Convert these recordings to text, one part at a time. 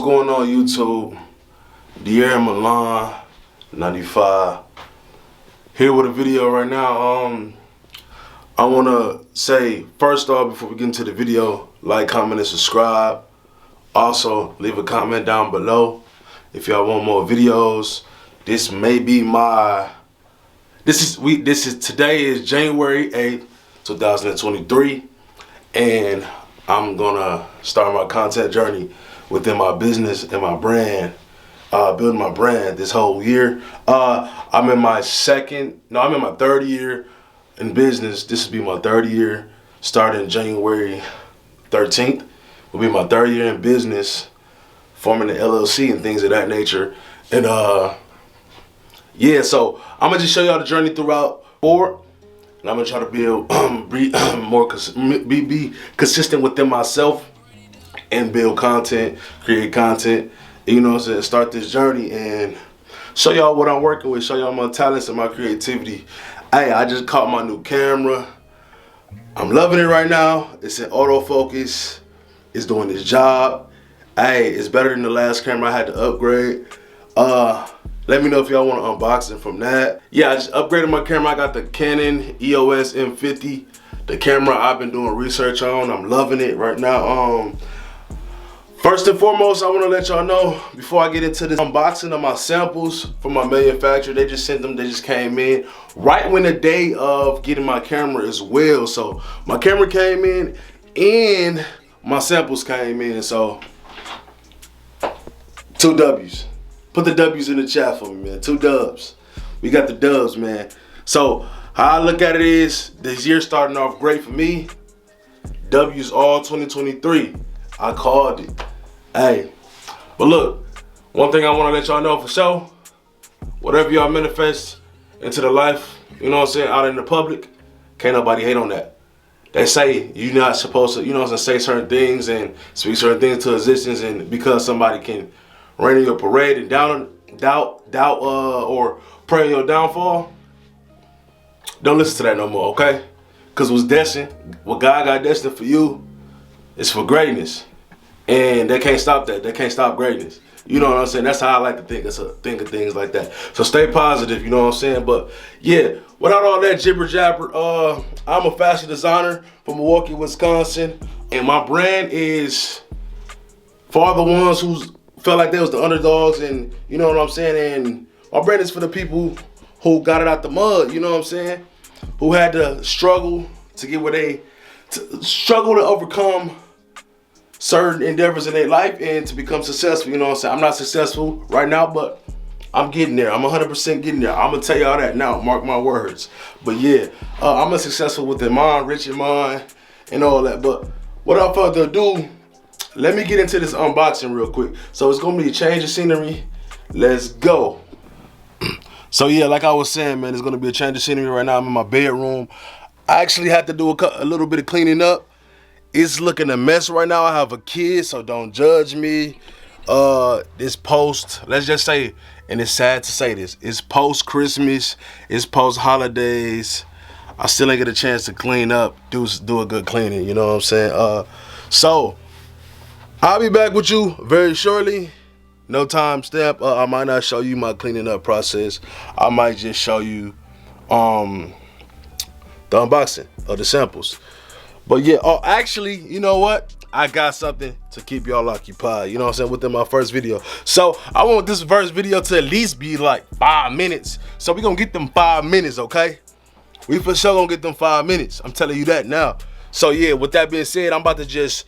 What's going on YouTube? De'Aaron Milan 95 here with a video right now. I want to say first off, before we get into the video, like, comment, and subscribe. Also leave a comment down below if y'all want more videos. This may be my today is January 8th 2023, and I'm gonna start my content journey within my business and my brand, building my brand this whole year. I'm in my third year in business. This will be my third year, starting January 13th. Will be my third year in business, forming an LLC and things of that nature. And yeah, so I'm gonna just show y'all the journey throughout forward. And I'm gonna try to build, be consistent within myself and build content, create content, you know what I'm saying, start this journey and show y'all what I'm working with, show y'all my talents and my creativity. Hey, I just caught my new camera. I'm loving it right now. It's in autofocus. It's doing its job. Hey, it's better than the last camera I had to upgrade. Let me know if y'all want an unboxing from that. Yeah, I just upgraded my camera. I got the Canon EOS M50, the camera I've been doing research on. I'm loving it right now. First and foremost, I want to let y'all know, before I get into this unboxing of my samples from my manufacturer, they just sent them, they just came in right when the day of getting my camera as well. So my camera came in and my samples came in, so 2 W's. Put the W's in the chat for me, man. 2 dubs. We got the dubs, man. So how I look at it is, this year starting off great for me. W's all 2023. I called it. Hey, but look, one thing I want to let y'all know for sure, whatever y'all manifest into the life, you know what I'm saying, out in the public, can't nobody hate on that. They say you're not supposed to, you know what I'm saying, say certain things and speak certain things to existence, and because somebody can rain in your parade and doubt or pray on your downfall, don't listen to that no more, okay? Because what's destined, what God got destined for you, is for greatness. And they can't stop that. They can't stop greatness. You know what I'm saying? That's how I like to think. Think of things like that. So stay positive, you know what I'm saying? But yeah, without all that jibber jabber, I'm a fashion designer from Milwaukee, Wisconsin. And my brand is for all the ones who felt like they was the underdogs, and you know what I'm saying? And my brand is for the people who got it out the mud, you know what I'm saying? Who had to struggle to get where they, struggle to overcome certain endeavors in their life and to become successful, you know what I'm saying? I'm not successful right now, but I'm getting there. I'm 100% getting there. I'm gonna tell y'all that now, mark my words. But yeah, I'm a successful within mind, rich in mind, and all that. But without further ado, let me get into this unboxing real quick. So it's gonna be a change of scenery. Let's go. So yeah, like I was saying, man, it's gonna be a change of scenery right now. I'm in my bedroom. I actually had to do a little bit of cleaning up. It's looking a mess right now. I have a kid, so don't judge me. This post, let's just say, and it's sad to say this, it's post-Christmas, it's post-holidays. I still ain't get a chance to clean up, do a good cleaning, you know what I'm saying? So, I'll be back with you very shortly. No time stamp. I might not show you my cleaning up process. I might just show you the unboxing of the samples. But yeah, actually, you know what? I got something to keep y'all occupied, you know what I'm saying, within my first video. So I want this first video to at least be like 5 minutes. So we gonna get them 5 minutes, okay? We for sure gonna get them 5 minutes. I'm telling you that now. So yeah, with that being said, I'm about to just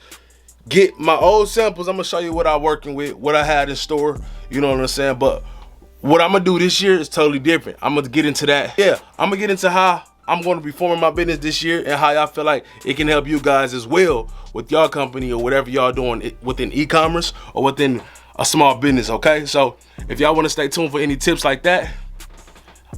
get my old samples. I'm gonna show you what I'm working with, what I had in store, you know what I'm saying? But what I'm gonna do this year is totally different. I'm gonna get into that. Yeah, I'm gonna get into how I'm going to be forming my business this year and how y'all feel like it can help you guys as well with y'all company or whatever y'all doing within e-commerce or within a small business, okay? So if y'all want to stay tuned for any tips like that,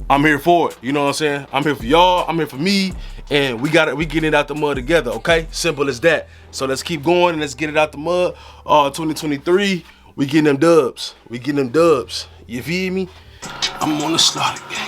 I'm here for it, you know what I'm saying? I'm here for y'all, I'm here for me, and we getting it out the mud together, okay? Simple as that. So let's keep going and let's get it out the mud. 2023, we getting them dubs. We getting them dubs. You feel me? I'm on the slaughter game.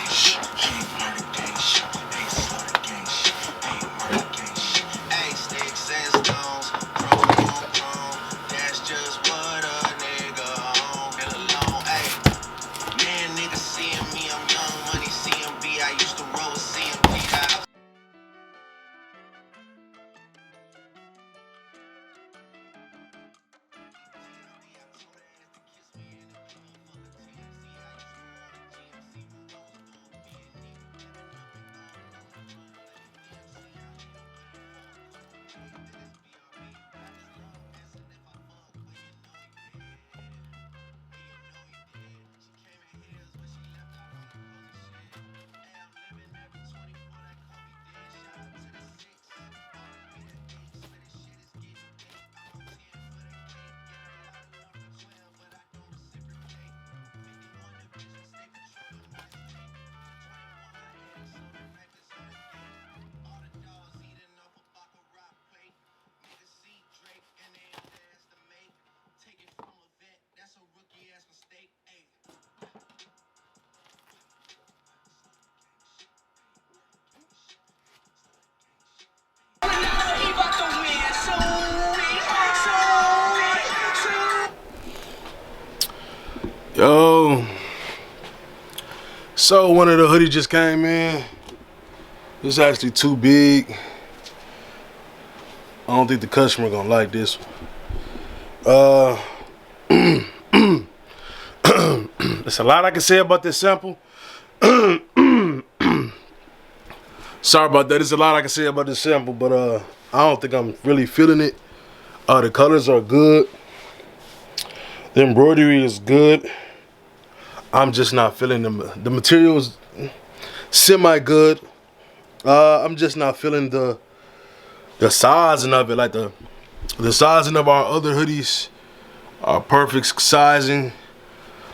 So one of the hoodies just came in. It's actually too big. I don't think the customer gonna like this one. There's a lot I can say about this sample. Sorry about that. There's a lot I can say about this sample, but I don't think I'm really feeling it. The colors are good. The embroidery is good. I'm just not feeling them. The material is semi good. I'm just not feeling the sizing of it. Like the sizing of our other hoodies are perfect sizing,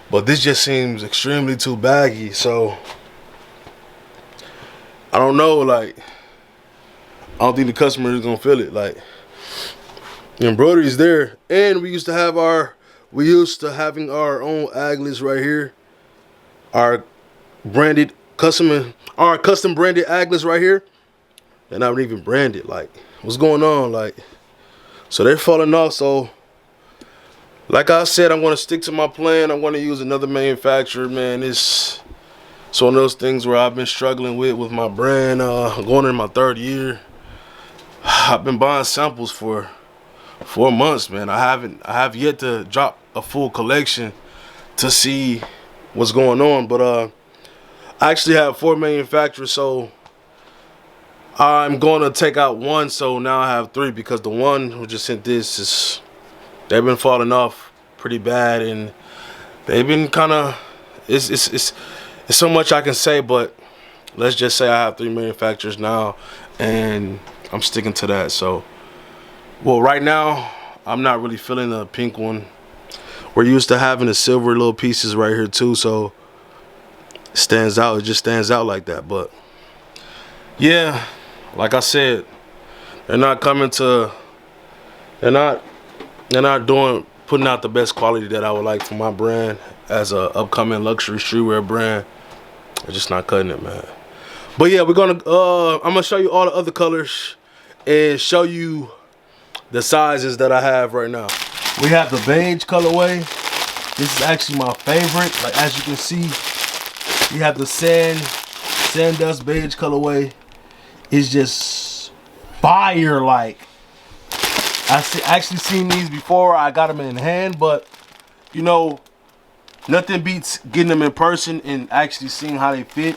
but this just seems extremely too baggy. So I don't know. Like, I don't think the customer is gonna feel it. Like, the embroidery is there, and we used to having our own aglets right here. Our custom branded aglets right here. They're not even branded. Like, what's going on? Like, so they're falling off. So, like I said, I'm gonna stick to my plan. I'm gonna use another manufacturer, man. It's one of those things where I've been struggling with my brand. Going in my 3rd year. I've been buying samples for 4 months, man. I have yet to drop a full collection to see what's going on, but I actually have 4 manufacturers, so I'm going to take out one, so now I have 3, because the one who just sent this they've been falling off pretty bad, and they've been kind of it's so much I can say, but let's just say I have 3 manufacturers now, and I'm sticking to that. So, well, right now I'm not really feeling the pink one. We're used to having the silver little pieces right here too, so it stands out. It just stands out like that. But yeah, like I said, they're not putting out the best quality that I would like for my brand as a upcoming luxury streetwear brand. They're just not cutting it, man. But yeah, I'm gonna show you all the other colors and show you the sizes that I have right now. We have the beige colorway. This is actually my favorite. Like, as you can see, we have the sand dust beige colorway. It's just fire. Like, actually seen these before. I got them in hand, but you know, nothing beats getting them in person and actually seeing how they fit.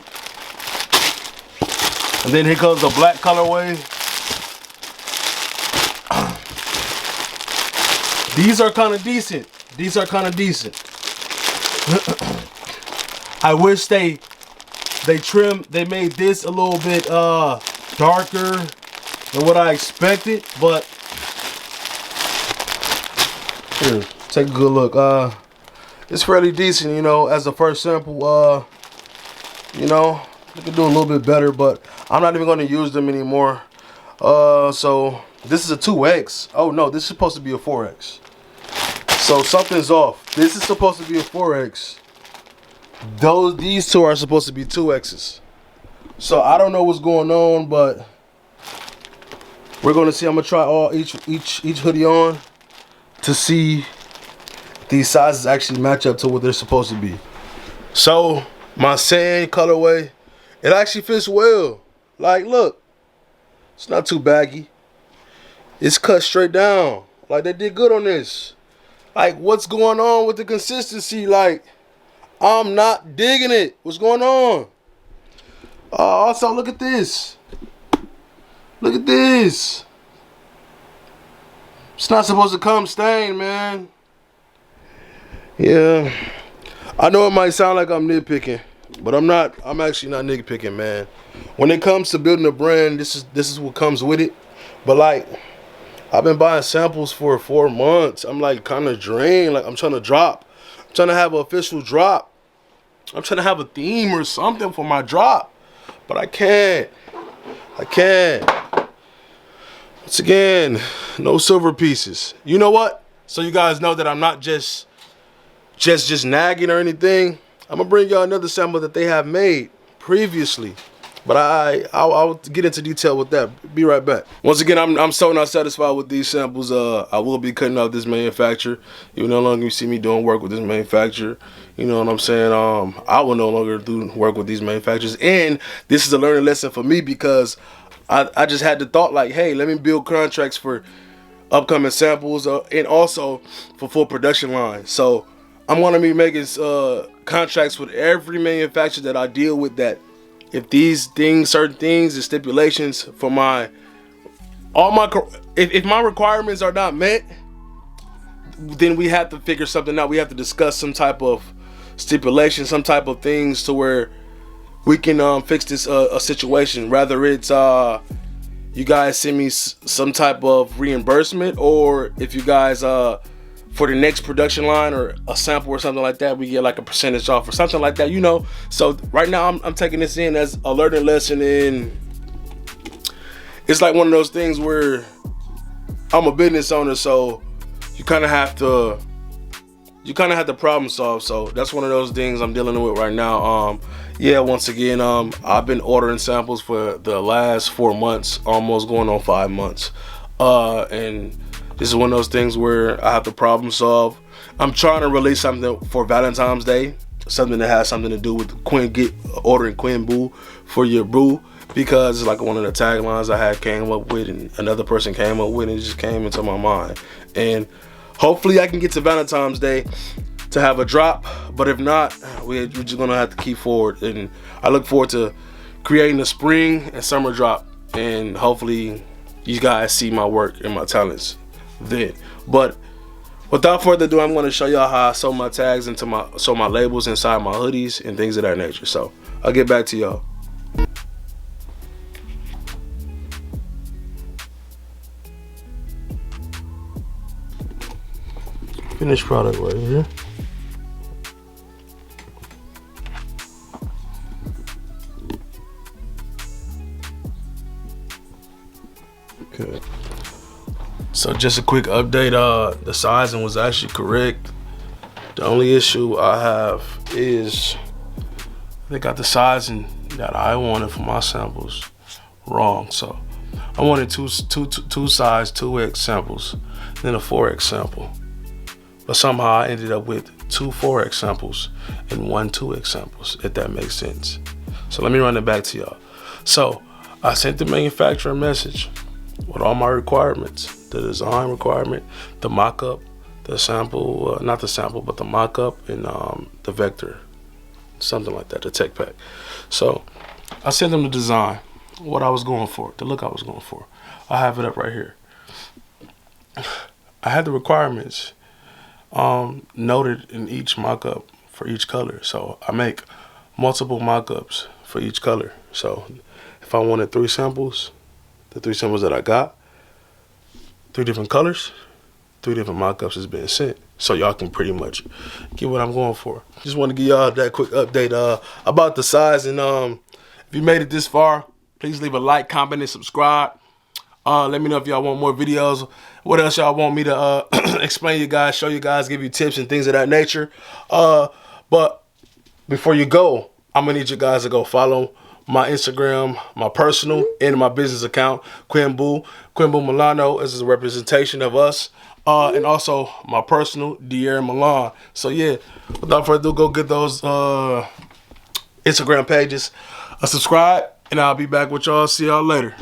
And then here comes the black colorway. These are kind of decent. I wish they made this a little bit darker than what I expected, but here, take a good look. It's fairly decent, you know, as the first sample. You know, we can do a little bit better, but I'm not even going to use them anymore. So this is a 2X. Oh no, this is supposed to be a 4X. So something's off. This is supposed to be a 4X. These two are supposed to be 2Xs. So I don't know what's going on, but we're gonna see. I'm gonna try each hoodie on to see if these sizes actually match up to what they're supposed to be. So my sand colorway, it actually fits well. Like, look, it's not too baggy. It's cut straight down. Like, they did good on this. Like, what's going on with the consistency? Like, I'm not digging it. What's going on? Also, look at this. Look at this. It's not supposed to come stained, man. Yeah. I know it might sound like I'm nitpicking, but I'm not. I'm actually not nitpicking, man. When it comes to building a brand, this is what comes with it. But like, I've been buying samples for 4 months. I'm like kind of drained. Like, I'm trying to drop. I'm trying to have an official drop. I'm trying to have a theme or something for my drop. But I can't. Once again, no silver pieces. You know what? So you guys know that I'm not just nagging or anything. I'm gonna bring y'all another sample that they have made previously. But I'll get into detail with that. Be right back. Once again, I'm so not satisfied with these samples. I will be cutting out this manufacturer. Even no longer you see me doing work with this manufacturer. You know what I'm saying? I will no longer do work with these manufacturers, and this is a learning lesson for me because I just had the thought like, hey, let me build contracts for upcoming samples and also for full production lines. So I'm gonna be making contracts with every manufacturer that I deal with, that if these things, certain things and stipulations for if my requirements are not met, then we have to figure something out. We have to discuss some type of stipulation, some type of things to where we can fix this a situation. Rather it's you guys send me some type of reimbursement, or if you guys for the next production line or a sample or something like that, we get like a percentage off or something like that, you know. So right now I'm taking this in as a learning lesson, and it's like one of those things where I'm a business owner, so you kind of have to problem solve. So that's one of those things I'm dealing with right now. Yeah, once again, I've been ordering samples for the last 4 months, almost going on 5 months. And this is one of those things where I have to problem solve. I'm trying to release something for Valentine's Day, something that has something to do with ordering Queen Boo for your boo, because it's like one of the taglines I had came up with and another person came up with, and it just came into my mind. And hopefully I can get to Valentine's Day to have a drop, but if not, we're just gonna have to keep forward. And I look forward to creating a spring and summer drop, and hopefully you guys see my work and my talents then. But without further ado, I'm gonna show y'all how I sew my tags into my labels inside my hoodies and things of that nature. So I'll get back to y'all. Finished product right here. Okay. So just a quick update, the sizing was actually correct. The only issue I have is they got the sizing that I wanted for my samples wrong. So I wanted two size 2X samples, then a 4X sample. But somehow I ended up with 2 4X samples and 1 2X samples, if that makes sense. So let me run it back to y'all. So I sent the manufacturer a message with all my requirements, the design requirement, the mock-up, the sample, not the sample, but the mock-up, and the vector, something like that, the tech pack. So I sent them the design, what I was going for, the look I was going for. I have it up right here. I had the requirements noted in each mock-up for each color. So I make multiple mock-ups for each color. So if I wanted 3 samples, the 3 samples that I got, 3 different colors, 3 different mock-ups is being sent. So y'all can pretty much get what I'm going for. Just want to give y'all that quick update about the size. And if you made it this far, please leave a like, comment, and subscribe. Let me know if y'all want more videos. What else y'all want me to explain you guys, show you guys, give you tips and things of that nature. But before you go, I'm gonna need you guys to go follow my Instagram, my personal, and my business account, Queen Boo Milano. This is a representation of us. And also my personal, Dier Milan. So yeah, without further ado, go get those Instagram pages. Subscribe, and I'll be back with y'all. See y'all later.